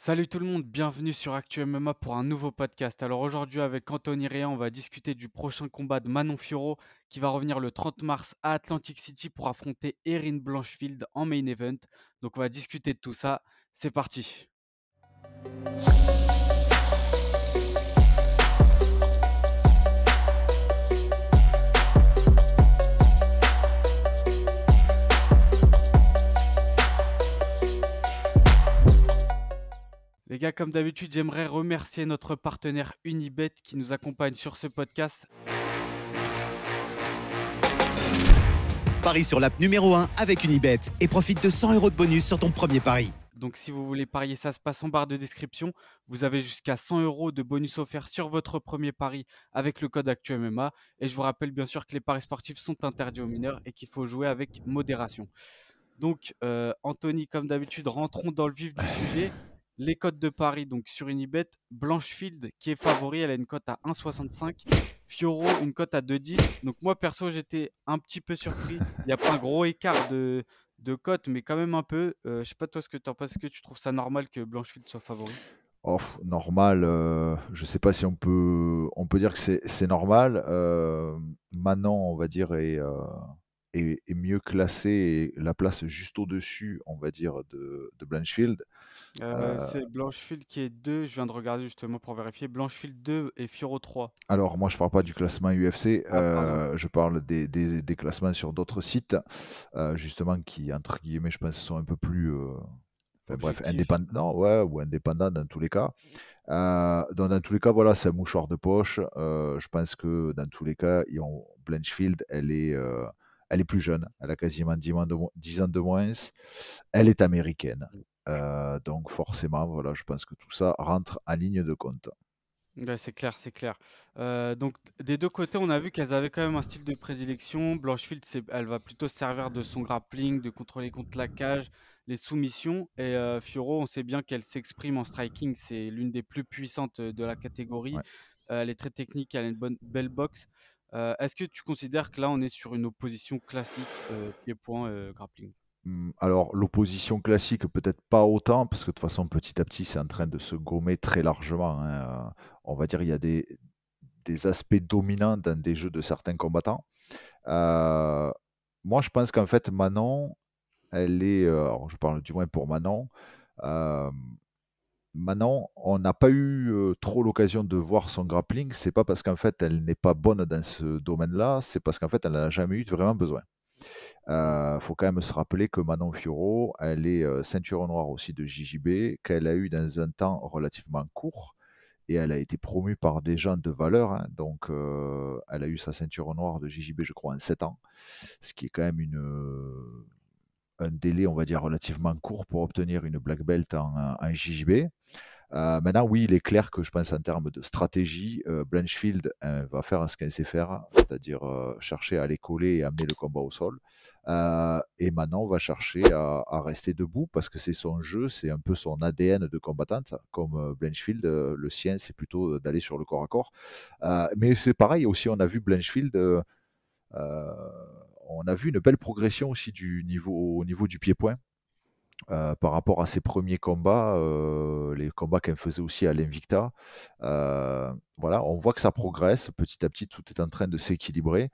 Salut tout le monde, bienvenue sur Actu MMA pour un nouveau podcast. Alors aujourd'hui avec Anthony Réa, on va discuter du prochain combat de Manon Fiorot qui va revenir le 30 mars à Atlantic City pour affronter Erin Blanchfield en main event. Donc on va discuter de tout ça. C'est parti. Les gars, comme d'habitude, j'aimerais remercier notre partenaire Unibet qui nous accompagne sur ce podcast. Parie sur l'app numéro 1 avec Unibet et profite de 100 € de bonus sur ton premier pari. Donc si vous voulez parier, ça se passe en barre de description. Vous avez jusqu'à 100 € de bonus offerts sur votre premier pari avec le code ActuMMA. Et je vous rappelle bien sûr que les paris sportifs sont interdits aux mineurs et qu'il faut jouer avec modération. Donc Anthony, comme d'habitude, rentrons dans le vif du sujet. Les cotes de paris, donc sur Unibet, Blanchfield qui est favori, elle a une cote à 1,65. Fioro, une cote à 2,10. Donc moi perso, j'étais un petit peu surpris. Il n'y a pas un gros écart de cote, mais quand même un peu. Je sais pas toi ce que tu en penses. Est-ce que tu trouves ça normal que Blanchfield soit favori? Oh, normal, je sais pas si on peut dire que c'est normal. Manon, on va dire, est mieux classé et la place juste au-dessus, on va dire, de Blanchfield. Heu, C'est Blanchfield qui est 2. Je viens de regarder justement pour vérifier. Blanchfield 2 et Fioro 3. alors moi, je parle pas du classement UFC, Ah pardon. je parle des classements sur d'autres sites, justement qui, entre guillemets, je pense, sont un peu plus, enfin bref, Objectif. indépendants, ouais, ou indépendants dans tous les cas. Dans tous les cas, voilà, c'est un mouchoir de poche. Je pense que dans tous les cas, Blanchfield, elle est plus jeune. Elle a quasiment 10 ans de moins. Elle est américaine. Donc forcément, voilà, je pense que tout ça rentre en ligne de compte. Ouais, c'est clair, c'est clair. Donc des 2 côtés, on a vu qu'elles avaient quand même un style de prédilection. Blanchfield, elle va plutôt se servir de son grappling, de contrôler contre la cage, les soumissions et Fiorot, on sait bien qu'elle s'exprime en striking, c'est l'une des plus puissantes, de la catégorie. Ouais. Elle est très technique, elle a une belle boxe. Est-ce que tu considères que là, on est sur une opposition classique, pied-point, grappling? Alors, l'opposition classique, peut-être pas autant, parce que de toute façon, petit à petit, c'est en train de se gommer très largement, hein. On va dire, il y a des aspects dominants dans des jeux de certains combattants. Heu, Moi, je pense qu'en fait, Manon, alors je parle du moins pour Manon, hem, Manon, on n'a pas eu, trop l'occasion de voir son grappling. C'est pas parce qu'en fait, elle n'est pas bonne dans ce domaine-là, c'est parce qu'en fait, elle n'a jamais eu vraiment besoin. Faut quand même se rappeler que Manon Fiorot, elle est, ceinture noire aussi de JJB, qu'elle a eu dans un temps relativement court et elle a été promue par des gens de valeur, hein. Donc, elle a eu sa ceinture noire de JJB, je crois, en 7 ans, ce qui est quand même un délai, on va dire, relativement court pour obtenir une black belt en JJB. Maintenant, oui, il est clair que je pense en termes de stratégie, Blanchfield va faire ce qu'elle sait faire, c'est-à-dire chercher à aller coller et amener le combat au sol. Et Manon va chercher à rester debout parce que c'est son jeu, c'est un peu son ADN de combattante. Comme Blanchfield, le sien, c'est plutôt d'aller sur le corps à corps. Mais c'est pareil aussi, Blanchfield, on a vu une belle progression aussi au niveau du pied-point. Par rapport à ses premiers combats, les combats qu'elle faisait aussi à l'Invicta. Voilà, on voit que ça progresse. Petit à petit, tout est en train de s'équilibrer,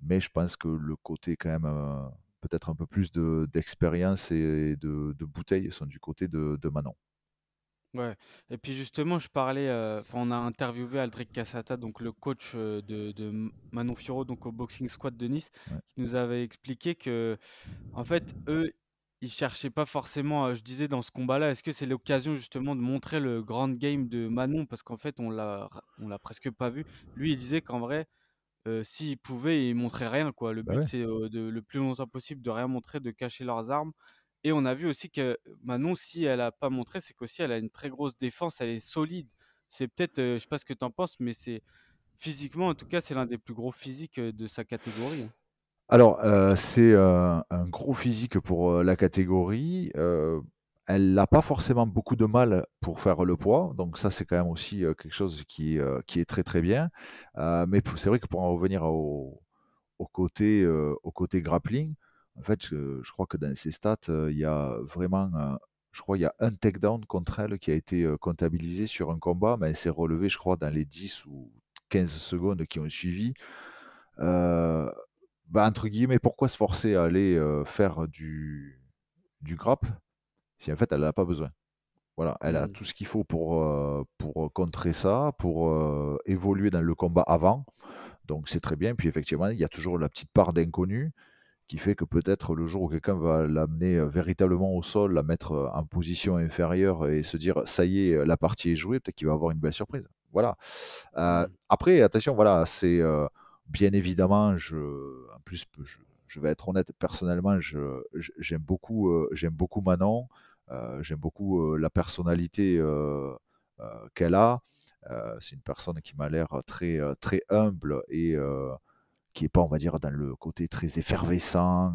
mais je pense que le côté quand même, peut-être un peu plus d'expérience et de bouteilles sont du côté de Manon. Ouais et puis justement, je parlais, enfin, on a interviewé Aldric Cassata, donc le coach, de Manon Fiorot, donc au Boxing Squad de Nice, Ouais. qui nous avait expliqué que en fait, eux, ils cherchaient pas forcément, je disais dans ce combat-là, est-ce que c'est l'occasion justement de montrer le grand game de Manon? Parce qu'en fait, on l'a presque pas vu. Lui, il disait qu'en vrai, s'il pouvait, il montrait rien, quoi. Le Bah but, ouais. c'est, de le plus longtemps possible de rien montrer, de cacher leurs armes et on a vu aussi que Manon, si elle a pas montré, c'est qu'aussi elle a une très grosse défense, elle est solide. C'est peut-être, je sais pas ce que tu en penses, mais c'est physiquement, en tout cas, c'est l'un des plus gros physiques, de sa catégorie, hein. Alors, c'est, un gros physique pour, la catégorie. Elle n'a pas forcément beaucoup de mal pour faire le poids, donc ça, c'est quand même aussi, quelque chose qui est très, très bien. Mais c'est vrai que pour en revenir au côté grappling, en fait, je crois que dans ces stats, il y a vraiment, je crois, il y a un takedown contre elle qui a été comptabilisé sur un combat, mais elle s'est relevée, je crois, dans les 10 ou 15 secondes qui ont suivi. Euh, Bah, entre guillemets, pourquoi se forcer à aller faire du grappe si en fait elle n'en a pas besoin? Voilà, elle a Mmh. tout ce qu'il faut pour contrer ça, pour évoluer dans le combat avant. Donc c'est très bien. Puis effectivement, il y a toujours la petite part d'inconnu qui fait que peut-être le jour où quelqu'un va l'amener véritablement au sol, la mettre en position inférieure et se dire ça y est, la partie est jouée, peut-être qu'il va avoir une belle surprise. Voilà. Mmh. Après, attention, voilà, c'est bien évidemment, en plus, je vais être honnête, personnellement, j'aime beaucoup Manon, j'aime beaucoup la personnalité qu'elle a. C'est une personne qui m'a l'air très humble et qui est pas, on va dire, dans le côté très effervescent,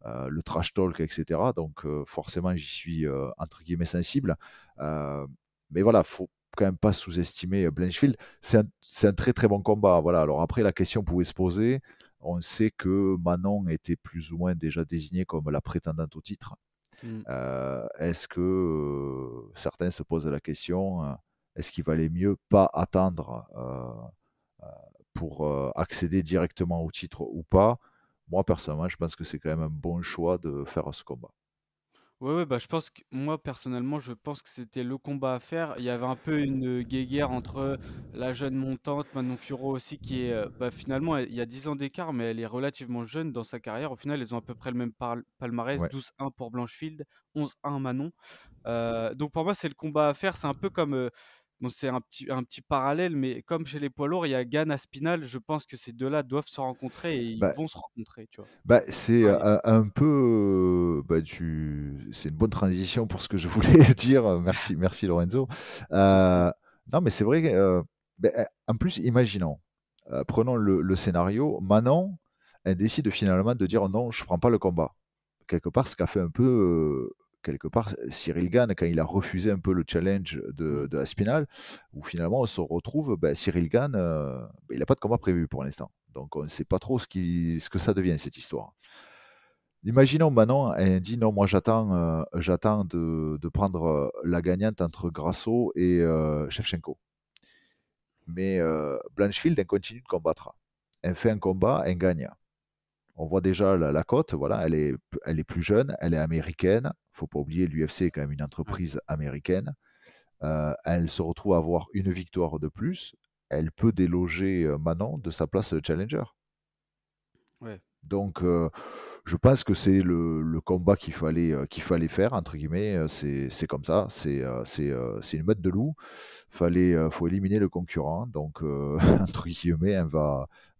le trash talk, etc. Donc forcément, j'y suis entre guillemets sensible. Euh, mais voilà, faut quand même pas sous-estimer Blanchfield. C'est un très très bon combat. Voilà. Alors après, la question pouvait se poser. On sait que Manon était plus ou moins déjà désignée comme la prétendante au titre. Mmh. Est-ce que certains se posent la question, est-ce qu'il valait mieux pas attendre pour accéder directement au titre ou pas? Moi, personnellement, je pense que c'est quand même un bon choix de faire ce combat. Ouais, ouais, bah, je pense que moi, personnellement, je pense que c'était le combat à faire. Il y avait un peu une guéguerre entre la jeune montante, Manon Fiorot aussi, qui est, bah, finalement, il y a 10 ans d'écart, mais elle est relativement jeune dans sa carrière. Au final, elles ont à peu près le même palmarès, Ouais. 12-1 pour Blanchfield, 11-1 Manon. Donc pour moi, c'est le combat à faire. C'est un peu comme, bon, c'est un petit parallèle, mais comme chez les poids lourds, il y a Gane, Aspinall. Je pense que ces deux-là doivent se rencontrer et ils Bah, vont se rencontrer, tu vois. c'est Pareil. un peu. C'est une bonne transition pour ce que je voulais dire. Merci, merci Lorenzo. Merci. Non, mais c'est vrai. En plus, imaginons, prenons le scénario. Manon, elle décide finalement de dire non, je prends pas le combat. Quelque part, ce qu'a fait un peu, quelque part, Cyril Gann, quand il a refusé un peu le challenge Mmh. de Aspinal, où finalement on se retrouve, Cyril Gann, il n'a pas de combat prévu pour l'instant. Donc on ne sait pas trop ce que ça devient, cette histoire. Imaginons Manon, elle dit non, moi j'attends de prendre la gagnante entre Grasso et Shevchenko. Mais Blanchfield, elle continue de combattre. Elle fait un combat, elle gagne. On voit déjà la cote, voilà, elle est plus jeune, elle est américaine. Faut pas oublier, l'UFC est quand même une Ouais. entreprise américaine. Elle se retrouve à avoir une victoire de plus. Elle peut déloger Manon de sa place de challenger. Ouais. Donc, je pense que c'est le combat qu'il fallait faire, entre guillemets. C'est comme ça, c'est une meute de loup. Faut éliminer le concurrent. Donc, entre guillemets,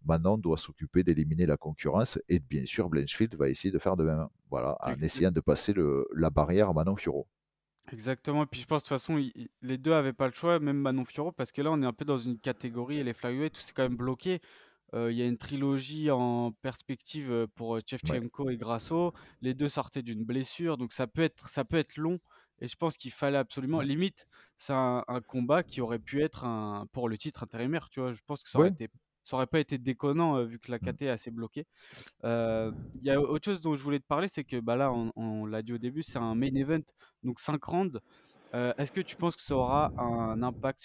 Manon doit s'occuper d'éliminer la concurrence. Et bien sûr, Blanchfield va essayer de faire de même. Voilà, en Exa essayant de passer la barrière à Manon Fiorot. Exactement, et puis je pense de toute façon, les 2 avaient pas le choix, même Manon Fiorot, parce que là, on est un peu dans une catégorie, et les flyweight, où c'est quand même bloqué. Il y a une trilogie en perspective pour Ouais. Shevchenko et Grasso. Les deux sortaient d'une blessure, donc ça peut être long. Et je pense qu'il fallait absolument, limite, c'est un combat qui aurait pu être pour le titre intérimaire, tu vois. Je pense que Ouais. ça aurait pas été déconnant vu que la Mm. KT est assez bloquée. Il y a autre chose dont je voulais te parler, c'est que bah là, on l'a dit au début, c'est un main event, donc 5 rounds. Est-ce que tu penses que ça aura un impact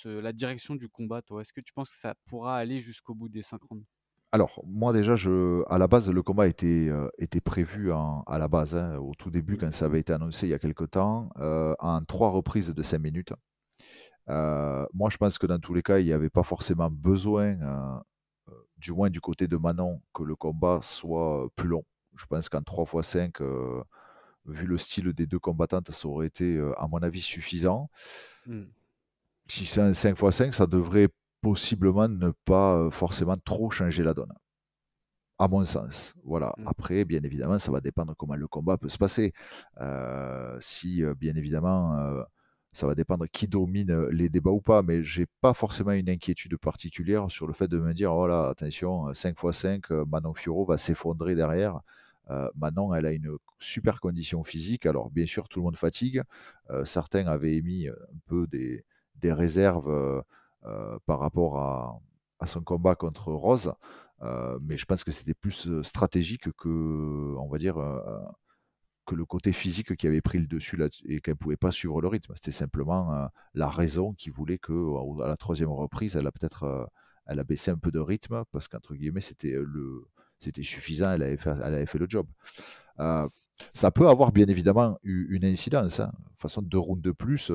la direction du combat, toi? Est-ce que tu penses que ça pourra aller jusqu'au bout des 5 rounds? Alors, moi déjà, à la base, le combat était prévu à la base, hein, au tout début, Mmh. quand ça avait été annoncé il y a quelque temps, en 3 reprises de 5 minutes. Moi, je pense que dans tous les cas, il n'y avait pas forcément besoin, du moins du côté de Manon, que le combat soit plus long. Je pense qu'en 3 fois 5, vu le style des deux combattantes, ça aurait été, à mon avis, suffisant. Mmh. Si c'est un 5 fois 5, ça devrait possiblement ne pas forcément trop changer la donne. À mon sens, voilà. Mmh. Après, bien évidemment, ça va dépendre comment le combat peut se passer. Si, bien évidemment, ça va dépendre qui domine les débats ou pas, mais j'ai pas forcément une inquiétude particulière sur le fait de me dire, oh là, attention, 5 x 5, Manon Fiorot va s'effondrer derrière. Manon, elle a une super condition physique. Alors, bien sûr, tout le monde fatigue. Certains avaient émis un peu des réserves par rapport à son combat contre Rose. Mais Oui. je pense que c'était plus stratégique que, on va dire, que le côté physique qui avait pris le dessus là et qu'elle pouvait pas suivre le rythme. C'était simplement, la raison qui voulait qu'à la troisième reprise, elle a baissé un peu de rythme parce qu'entre guillemets, c'était suffisant, elle avait fait le job. Heu, Ça peut avoir bien évidemment eu une incidence, hein. De toute façon, 2 rounds de plus,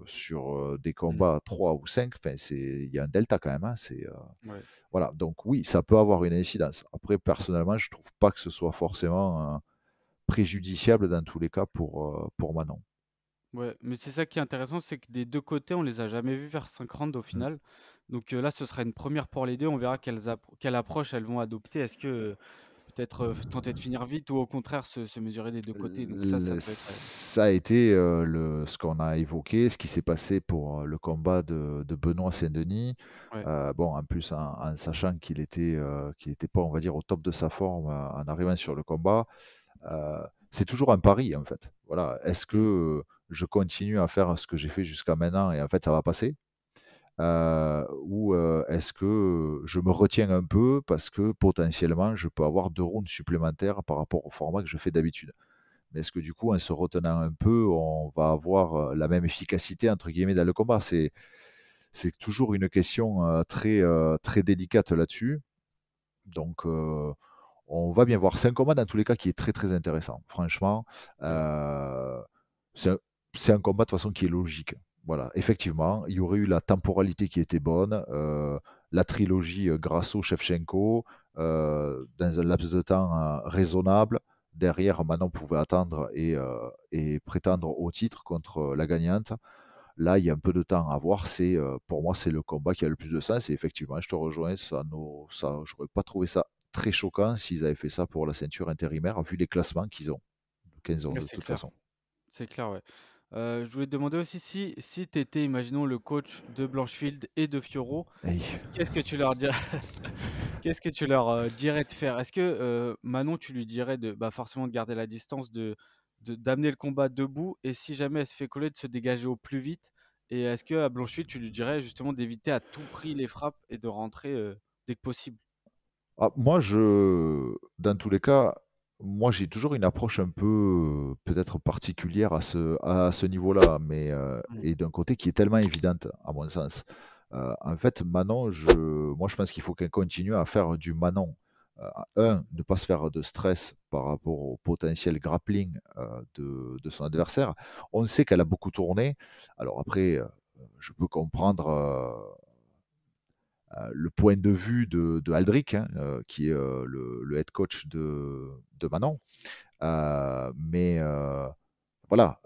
sur, des Mmh. combats 3 ou 5, enfin il y a un delta quand même, hein. Ouais. Voilà, donc oui, ça peut avoir une incidence. Après personnellement, je trouve pas que ce soit forcément, préjudiciable dans tous les cas pour Manon. Ouais, mais c'est ça qui est intéressant, c'est que des 2 côtés, on les a jamais vus faire 5 rounds au Mmh. final. Donc, là, ce sera une première pour les 2. On verra quelle approche elles vont adopter. Est-ce que, peut-être, tenter de finir vite ou au contraire se mesurer des 2 côtés? Donc ça peut être, Ça a été, ce qu'on a évoqué, ce qui s'est passé pour, le combat de Benoît Saint-Denis. ouais. Bon, en plus, en sachant qu'il était pas, on va dire, au top de sa forme, en arrivant sur le combat. C'est toujours un pari, en fait. Voilà. Est-ce que, Mmh. je continue à faire ce que j'ai fait jusqu'à maintenant et en fait ça va passer? Ou, est-ce que, je me retiens un peu parce que potentiellement je peux avoir 2 rounds supplémentaires par rapport au format que je fais d'habitude? Mais est-ce que du coup, en se retenant un peu, on va avoir, la même «efficacité» entre guillemets dans le combat? C'est toujours une question, très délicate là-dessus. Donc, on va bien voir. C'est un combat dans tous les cas qui est très, très intéressant. Franchement, Ouais. heu, c'est un c'est un combat de toute façon qui est logique. Voilà, effectivement, il y aurait eu la temporalité qui était bonne, la trilogie, Grasso-Shevchenko, dans un laps de temps, raisonnable. Derrière, Manon pouvait attendre et prétendre au titre contre, la gagnante. Là, il y a un peu de temps à voir. Pour moi, c'est le combat qui a le plus de sens. Et effectivement, je te rejoins. J'aurais pas trouvé ça très choquant s'ils avaient fait ça pour la ceinture intérimaire, vu les classements qu'ils ont Ouais, de c'est toute clair, façon. c'est clair, ouais. Je voulais te demander aussi si tu étais, imaginons, le coach de Blanchfield et de Fiorot, Et qu'est-ce que tu leur dirais qu'est-ce que tu leur, dirais de faire? Est-ce que, Manon, tu lui dirais de, bah, forcément de garder la distance, d'amener le combat debout et si jamais elle se fait coller, de se dégager au plus vite? Et est-ce qu'à Blanchfield, tu lui dirais justement d'éviter à tout prix les frappes et de rentrer, dès que possible? moi, dans tous les cas, moi, j'ai toujours une approche un peu, peut-être particulière à ce niveau-là, mais Mmh. et d'un côté qui est tellement évidente, à mon sens. En fait, Manon, moi, je pense qu'il faut qu'elle continue à faire du Manon. Ne pas se faire de stress par rapport au potentiel grappling, de son adversaire. On sait qu'elle a beaucoup tourné. Alors après, je peux comprendre, le point de vue de Aldric, hein, qui est, le head coach de Manon. Mais voilà,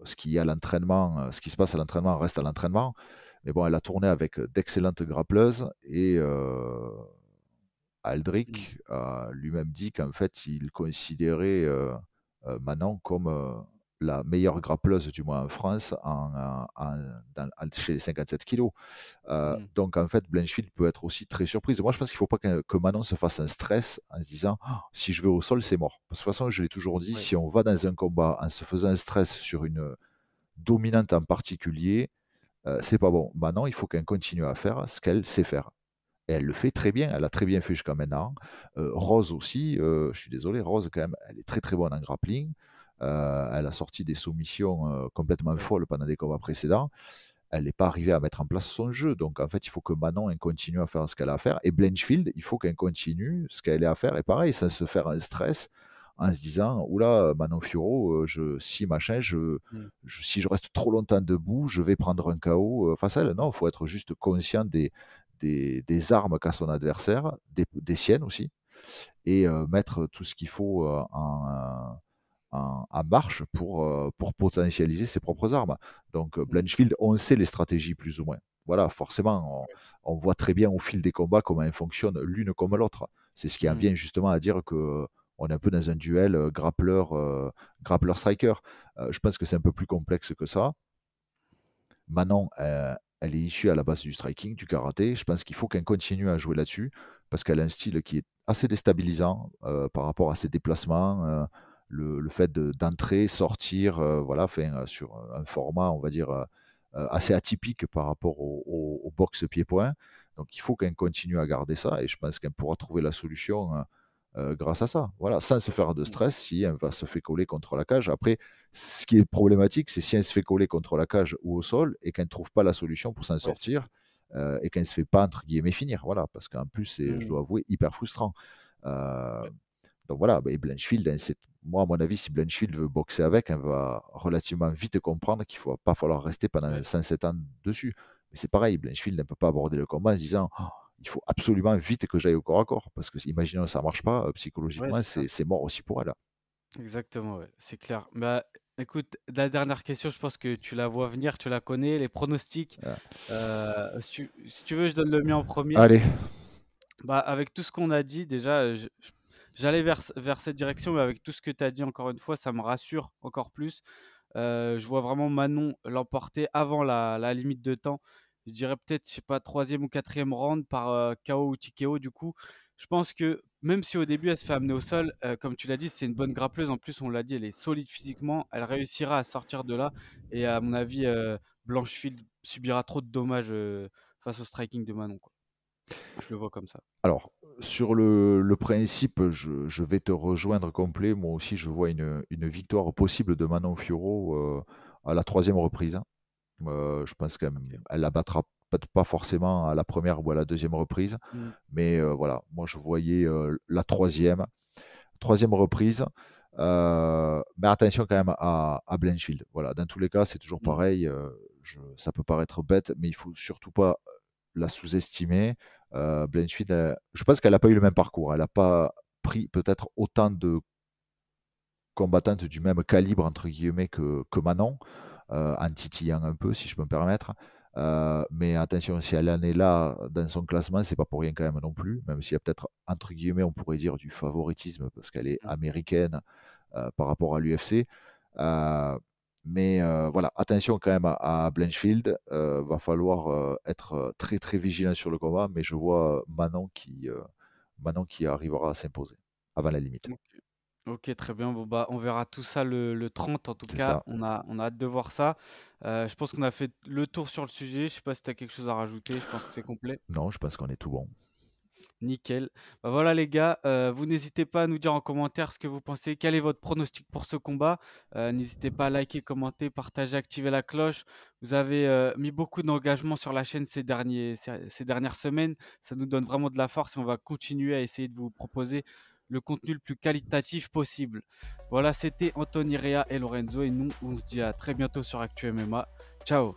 ce qui se passe à l'entraînement reste à l'entraînement. Mais bon, elle a tourné avec d'excellentes grappleuses et Mmh. Aldric a lui-même dit qu'en fait, il considérait, Manon comme, la meilleure grappleuse, du moins en France, chez les 57 kilos. Mmh. Donc en fait, Blanchfield peut être aussi très surprise. Moi, je pense qu'il ne faut pas que Manon se fasse un stress en se disant: «Ah, si je vais au sol, c'est mort». Parce que de toute façon, je l'ai toujours dit, Ouais. si on va dans un combat en se faisant un stress sur une dominante en particulier, c'est pas bon. Manon, il faut qu'elle continue à faire ce qu'elle sait faire. Et elle le fait très bien, elle a très bien fait jusqu'à maintenant. Rose aussi, je suis désolé, Rose quand même, elle est très, très bonne en grappling. Elle a sorti des soumissions, complètement Ouais. folles pendant des combats précédents. Elle n'est pas arrivée à mettre en place son jeu. Donc en fait, il faut que Manon, elle continue à faire ce qu'elle a à faire et Blanchfield, il faut qu'elle continue ce qu'elle a à faire et pareil, sans se faire un stress en se disant: «Ouh là, Manon Fiorot, si machin, Mmh. si je reste trop longtemps debout, je vais prendre un KO, face à elle». Non, il faut être juste conscient des armes qu'a son adversaire, des siennes aussi et mettre tout ce qu'il faut, en marche pour potentialiser ses propres armes. Donc, Mmh. Blanchfield, on sait les stratégies plus ou moins. Voilà, forcément, Ouais. on voit très bien au fil des combats comment elles fonctionnent l'une comme l'autre. C'est ce qui en Mmh. vient justement à dire que on est un peu dans un duel grappleur-striker. Je pense que c'est un peu plus complexe que ça. Manon, elle est issue à la base du striking, du karaté. Je pense qu'il faut qu'elle continue à jouer là-dessus parce qu'elle a un style qui est assez déstabilisant par rapport à ses déplacements, le fait d'entrer, sortir, voilà, enfin, sur un format, on va dire, assez atypique par rapport au boxe pied-point. Donc il faut qu'elle continue à garder ça et je pense qu'elle pourra trouver la solution grâce à ça. Voilà, sans se faire de Mmh. stress si elle va se fait coller contre la cage. Après, ce qui est problématique, c'est si elle se fait coller contre la cage ou au sol et qu'elle ne trouve pas la solution pour s'en Ouais, c'est sortir, et qu'elle ne se fait pas, entre guillemets, «finir». Voilà, parce qu'en plus, c'est, je mmh, dois avouer, hyper frustrant. Heu, ouais, donc voilà, et Blanchfield, hein, moi, à mon avis, si Blanchfield veut boxer avec, elle va relativement vite comprendre qu'il ne va pas falloir rester pendant ouais, 5-7 ans dessus. Mais c'est pareil, Blanchfield ne peut pas aborder le combat en se disant: «Oh, il faut absolument vite que j'aille au corps à corps». Parce que, imaginons ça ne marche pas, ouais, psychologiquement, c'est ça. c'est mort aussi pour elle. Exactement, ouais, c'est clair. Bah, écoute, la dernière question, je pense que tu la vois venir, tu la connais, les pronostics. Heu, Si tu veux, je donne le mien en premier. allez, Bah, avec tout ce qu'on a dit, déjà, j'allais vers cette direction, mais avec tout ce que tu as dit, encore une fois, ça me rassure encore plus. Je vois vraiment Manon l'emporter avant la limite de temps. Je dirais peut-être, je sais pas, troisième ou quatrième round par, KO ou TKO du coup. Je pense que même si au début elle se fait amener au sol, comme tu l'as dit, c'est une bonne grappleuse. En plus, on l'a dit, elle est solide physiquement. Elle réussira à sortir de là et à mon avis, Blanchfield subira trop de dommages, face au striking de Manon, quoi. Je le vois comme ça. alors, sur le principe, je vais te rejoindre complet. Moi aussi, je vois une victoire possible de Manon Fiorot, à la troisième reprise, hein. Je pense qu'elle OK. elle la battra peut-être pas forcément à la première ou à la deuxième reprise, Mmh. mais voilà, moi je voyais, la troisième reprise, mais attention quand même à Blanchfield. Voilà, dans tous les cas, c'est toujours Mmh. pareil, ça peut paraître bête, mais il faut surtout pas la sous-estimer. Blanchfield, je pense qu'elle n'a pas eu le même parcours. Elle n'a pas pris peut-être autant de combattantes du même calibre, entre guillemets, que Manon, en titillant un peu, si je peux me permettre. Mais attention, si elle en est là dans son classement, c'est pas pour rien quand même non plus, même s'il y a peut-être, entre guillemets, on pourrait dire du favoritisme parce qu'elle est Mmh. américaine, par rapport à l'UFC. Euh, mais voilà, attention quand même à Blanchfield. Va falloir être très très vigilant sur le combat, mais je vois Manon qui arrivera à s'imposer avant la limite. OK. OK, très bien. Bon, bah, on verra tout ça le 30 en tout C'est cas. ça. On a hâte de voir ça. Je pense qu'on a fait le tour sur le sujet. Je sais pas si tu as quelque chose à rajouter? Je pense que c'est complet. Non, je pense qu'on est tout bon. Nickel. Bah, voilà les gars, vous n'hésitez pas à nous dire en commentaire ce que vous pensez. Quel est votre pronostic pour ce combat? N'hésitez pas à liker, commenter, partager, activer la cloche. Vous avez, mis beaucoup d'engagement sur la chaîne ces dernières semaines. Ça nous donne vraiment de la force et on va continuer à essayer de vous proposer le contenu le plus qualitatif possible. Voilà, c'était Anthony Rea et Lorenzo et nous, on se dit à très bientôt sur Actu MMA. Ciao.